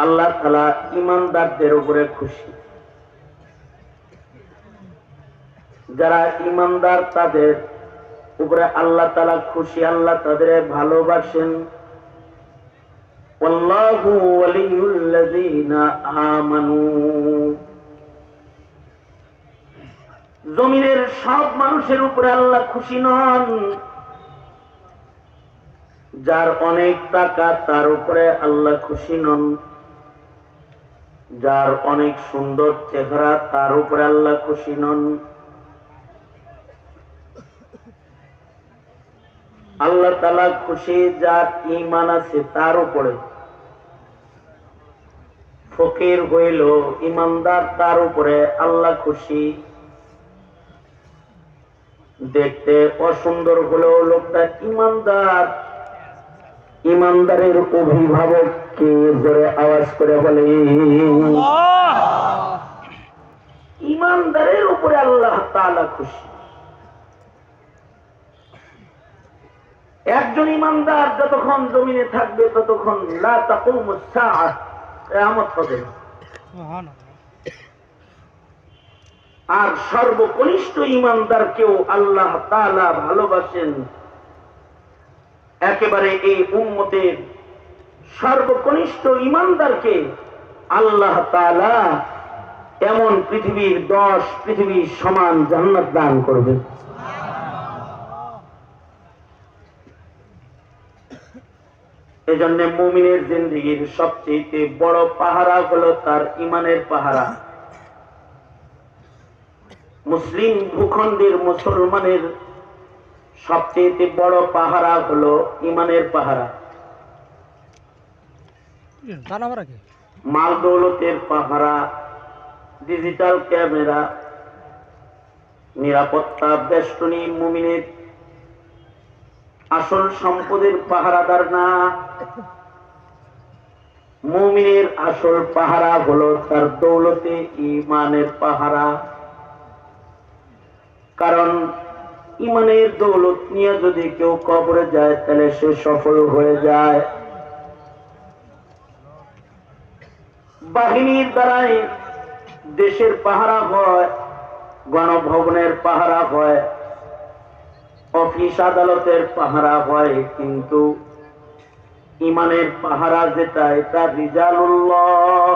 আল্লাহ তাআলা ঈমানদারদের উপরে খুশি। যারা ঈমানদার তাদের উপরে আল্লাহ তাআলা খুশি, আল্লাহ তাদের ভালোবাসেন। আল্লাহু ওয়ালিয়ুল্লাযীনা আমানু। জমিনের সব মানুষের উপরে আল্লাহ খুশি নন। যার অনেক টাকা তার উপরে আল্লাহ খুশি নন। যার অনেক সুন্দর চেহারা তার উপরে আল্লাহ খুশি নন। আল্লাহ তাআলা খুশি যার ঈমান আছে তার উপরে। ফকির হইল ঈমানদার তার উপরে আল্লাহ খুশি। দেখতে অসুন্দর হলেও লোকটা ঈমানদার। ঈমানদারের অভিভাবককে জোরে আওয়াজ করে বলে ঈমানদারের উপরে আল্লাহ তাআলা খুশি। একজন ঈমানদার যতক্ষণ জমিনে থাকবে ততক্ষণ লা তাকুমুস সাআহ, কিয়ামত হবে। আর সর্বকনিষ্ঠ ঈমানদারকেও আল্লাহ তাআলা ভালোবাসেন। একেবারে এই উম্মতের সর্বকনিষ্ঠ ঈমানদারকে আল্লাহ তাআলা এমন পৃথিবীর 10 পৃথিবীর সমান জান্নাত দান করবে। এজন্য মুমিনের জিন্দেগীর সবচেয়ে বড় পাহারা হলো তার ঈমানের পাহারা। মুসলিম ভূখণ্ডের মুসলমানের সবচেয়ে বড় পাহারা হলো ঈমানের পাহারা। মাল দৌলতের পাহারা, ডিজিটাল ক্যামেরা, নিরাপত্তা বেষ্টনী মুমিনের আসল সম্পদের পাহারাদার না। মুমিনের আসল পাহারা হলো তার দৌলতে ঈমানের পাহারা। কারণ ঈমানের দৌলত নিয়ে যদি কেউ কবরে যায় তাহলে সে সফল হয়ে যায়। বাহিনীর দ্বারাই দেশের পাহারা হয়, গণভবনের পাহারা হয়, অফিস আদালতের পাহারা হয়, কিন্তু ঈমানের পাহারা যেটা, এটা রিজালুল্লাহ,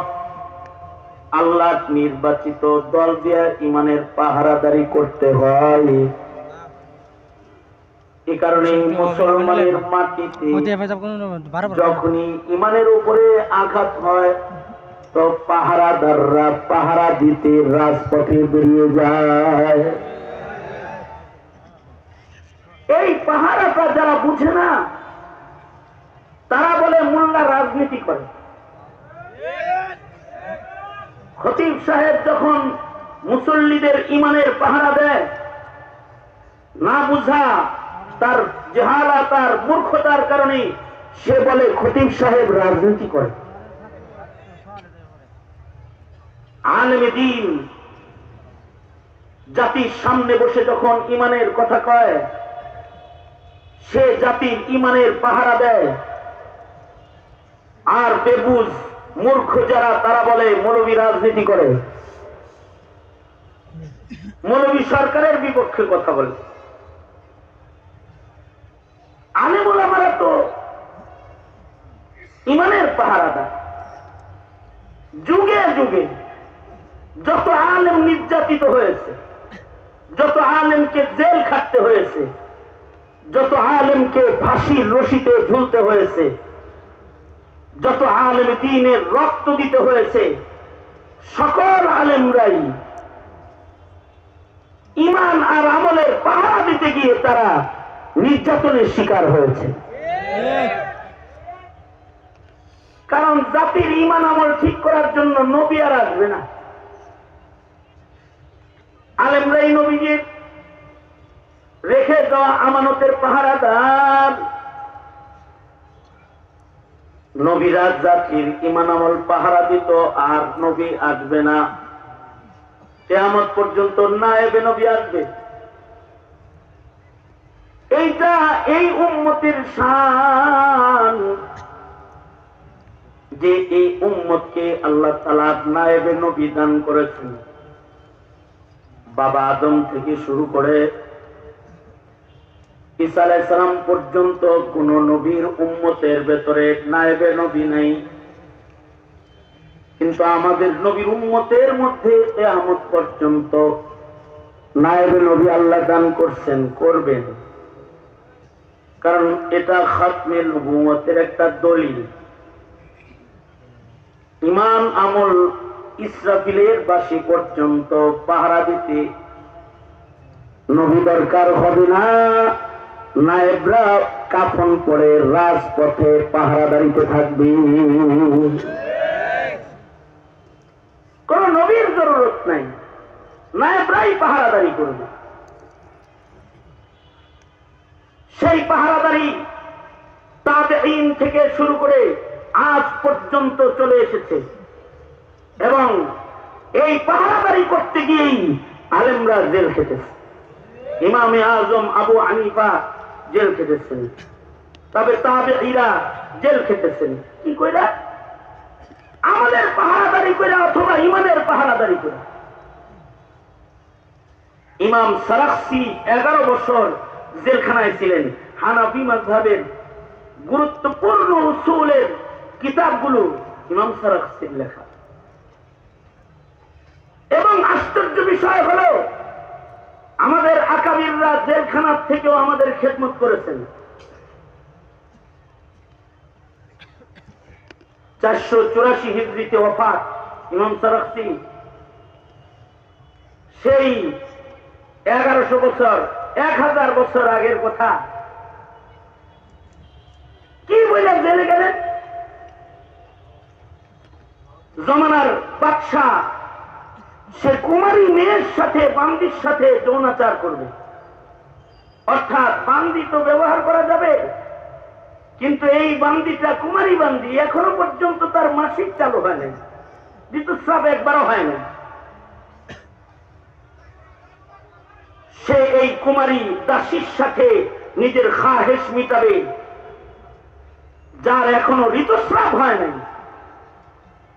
আল্লাহ নির্বাচিত দল দিয়ে ঈমানের পাহারাদারি করতে হয়। এই কারণে মুসলমানের মাটিতে যখনই ঈমানের উপরে আঘাত হয় তো পাহারাদাররা পাহারা দিতে রাজপথে বেরিয়ে যায়। এই পাহারাটা যারা বুঝে না তারা বলে মোল্লা রাজনীতি করে। খতিব সাহেব যখন মুসল্লিদের ঈমানের পাহারা দেয়, না বুঝা তার জাহালা, তার মূর্খতার কারণে সে বলে খতিব সাহেব রাজনীতি করে। আলেমে দ্বীন জাতির সামনে বসে যখন ঈমানের কথা কয়, সে জাতির ঈমানের পাহারা দেয়। আর বেবুজ মূর্খ যারা, তারা বলে মৌলবী রাজনীতি করে, মৌলবী সরকারের বিপক্ষে কথা বলে। আলেম ওলামারা তো ঈমানের পাহারাদার। যুগে যুগে যত আলেম নির্যাতিত হয়েছে, যত আলেমকে জেল খাটতে হয়েছে, যত আলেমকে ফাঁসির রশিতে ঝুলতে হয়েছে, যত আলেম দ্বীনের রক্ত দিতে হয়েছে, সকল আলেমরাই ঈমান আর আমলের পাহারা দিতে গিয়ে তারা নির্যাতনের শিকার হয়েছে। কারণ জাতির ঈমান আমল ঠিক করার জন্য নবী আর আসবে না। আলেমরাই নবীজির রেখে দেওয়া আমানতের পাহারাদার। নবীরা জাতির ঈমান আমল পাহারা দিত, আর নবী আসবে না। কিয়ামত পর্যন্ত নায়েবে নবী আসবে। এইটা এই উম্মতের শান যে এই উম্মতকে আল্লাহ তাআলা নায়েবে নবী দান করেছেন। বাবা আদম থেকে শুরু করে ঈসা আলাইহিস সালাম পর্যন্ত কোন নবীর উম্মতের ভেতরে নায়েবে নবী নাই, কিন্তু আমাদের নবীর উম্মতের মধ্যে কিয়ামত পর্যন্ত নায়েবে নবী আল্লাহ দান করছেন, করবেন। কারণ এটা খাতমে নবুয়তের একটা দলিল। ঈমান আমল ইসরাফিলের বাঁশি পর্যন্ত পাহারা দিতে নবী দরকার হবে না। নায়েবরা কাফন পরে রাজপথে পাহারাদারিতে থাকবে, কোন নবীর জরুরত নাই, নায়েবরাই পাহারাদারি করবে। সেই পাহারাদারি তাবেঈন থেকে শুরু করে আজ পর্যন্ত চলে এসেছে, এবং এই পাহারাদারি করতে গিয়েই আলেমরা জেল খেটেছে। ইমামে আজম আবু হানিফা জেল খেটেছেন, তবে তাবেঈরা জেল খেটেছেন। কি কইরা? আমাদের পাহারাদারি কইরা অথবা ইমানের পাহারাদারি কইরা। ইমাম সারাখসি 11 বছর জেলখানায় ছিলেন। হানাফি মাযহাবের গুরুত্বপূর্ণ উসুলের কিতাবগুলো ইমাম সারাখসির লেখা। এবং আশ্চর্য বিষয় হলো, আমাদের আকাবিররা জেলখানার থেকেও আমাদের খেদমত করেছেন। 484 হিজরিতে ওফাত ইমাম সারাখসি। সেই 1100 বছর 1000 বছর আগের কথা। কি বলে জেলে গেলেন? জমানার বাদশাহ সে কুমারী মেয়ের সাথে, বান্দির সাথে যৌনাচার করবে। অর্থাৎ বান্দি তো ব্যবহার করা যাবে, কিন্তু এই বান্দিটা কুমারী বান্দি, এখনো পর্যন্ত তার মাসিক চালু হয় নাই, ঋতুস্রাব একবারও হয় না। সে এই কুমারী দাসীর সাথে নিজের খাহেশ মিটাবে, যার এখনো ঋতুস্রাব হয় নাই।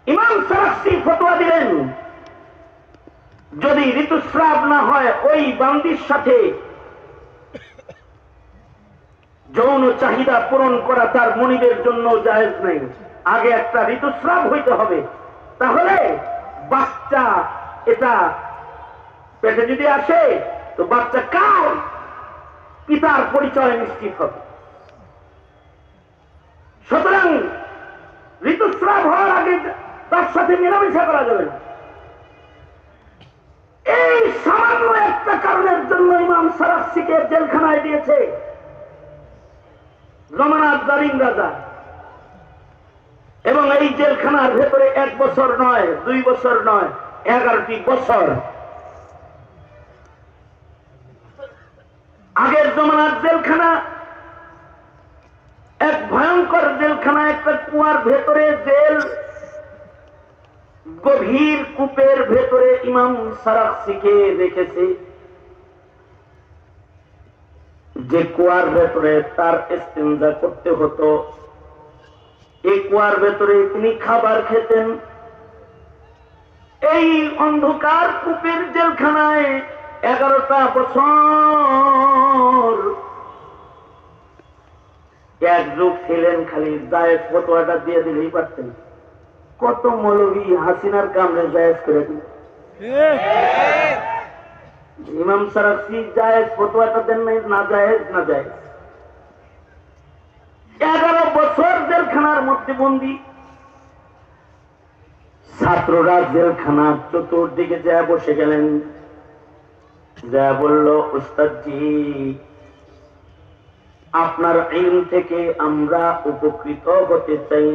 ইমাম সারাখসি ফতোয়া দিলেন, যদি ঋতুস্রাব না হয় ওই বান্দির সাথে যৌন চাহিদা পূরণ করা তার মনিবের জন্য জায়েজ নাই। আগে একটা ঋতুস্রাব হইতে হবে, তাহলে বাচ্চা এটা পেটে যদি আসে তো বাচ্চা কার, পিতার পরিচয় নিশ্চিত হবে। সুতরাং ঋতুস্রাব হওয়ার আগে তার সাথে মেলামেশা করা যাবে না। এই সামান্য একটা কারণের জন্য ইমাম সারাখসিকে জেলখানায় দিয়েছে জমানার জালিম রাজা। এবং এই জেলখানার ভেতরে 1 বছর নয়, 2 বছর নয়, 11টি বছর। আগের জমানার জেলখানা এক ভয়ঙ্কর জেলখানা, একটা কুয়ার ভেতরে জেল, গভীর কূপের ভেতরে ইমাম সারাখসিকে রেখেছে। যে কুয়ার ভেতরে তার ইস্তেঞ্জা করতে হতো, এই কুয়ার ভেতরে তিনি খাবার খেতেন। এই অন্ধকার কূপের জেলখানায় 11টা বছর এক যুগ ছিলেন। খালি জায়েজ ফতোয়াটা দিয়ে দিলেই পারতেন। কত মৌলভী হাসিনার কামড়ে জায়েজ করে দিল। ইমাম সারাখসি জায়েজ ফতোয়াটা দেন নাই, না জায়েজ, না জায়েজ। 11 বছর জেলখানার মধ্যে বন্দী। ছাত্ররা জেলখানার চতুর্দিকে যা বসে গেলেন, যা বলল, উস্তাদজি আপনার ইলম থেকে আমরা উপকৃত হতে চাই।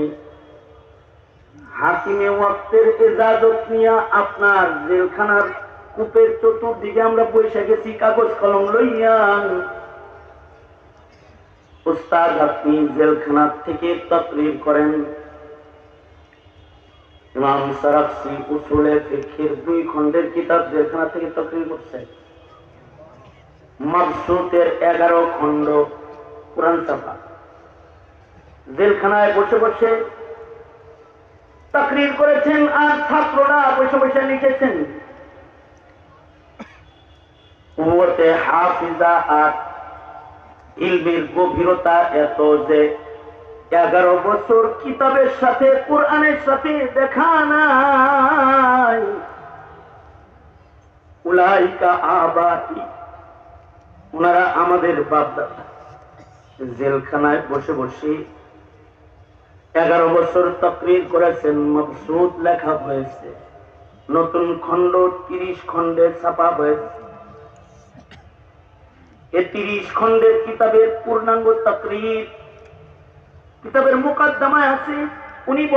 হাকিমে ওয়াক্তের ইজাজত নিয়ে আপনার জেলখানার কূপের চতুর্দিকে আমরা বসে গেছি কাগজ কলম লইয়া। উস্তাদ আপনি জেলখানার থেকে তাকরীর করেন। ইমাম সারাখসি উসুলে ফিকহের 2 খণ্ডের কিতাব জেলখানা থেকে তাকরীর করছে। মাবসুতের 11 খণ্ড কোরআন ছাপা। জেলখানায় বসে বসে তাকরীর করেছেন আর ছাত্ররা বসে বসে লিখেছেন। কুওয়াতে হাফিজা আর ইলমের গভীরতা এত যে 11 বছর কিতাবের সাথে কোরআনের সাথে দেখা নাই। উলাইকা আবাই, ওনারা আমাদের বাপ-দাদা। জেলখানায় বসে বসে 11 বছর তাকরীর করেছেন, মকসুদ লেখা হয়েছে, নতুন খণ্ড 30 খণ্ডে ছাপা হয়েছে। এই 30 খণ্ডের কিতাবের পূর্ণাঙ্গ তাকরীর কিতাবের মুকদ্দমায় আছে। উনি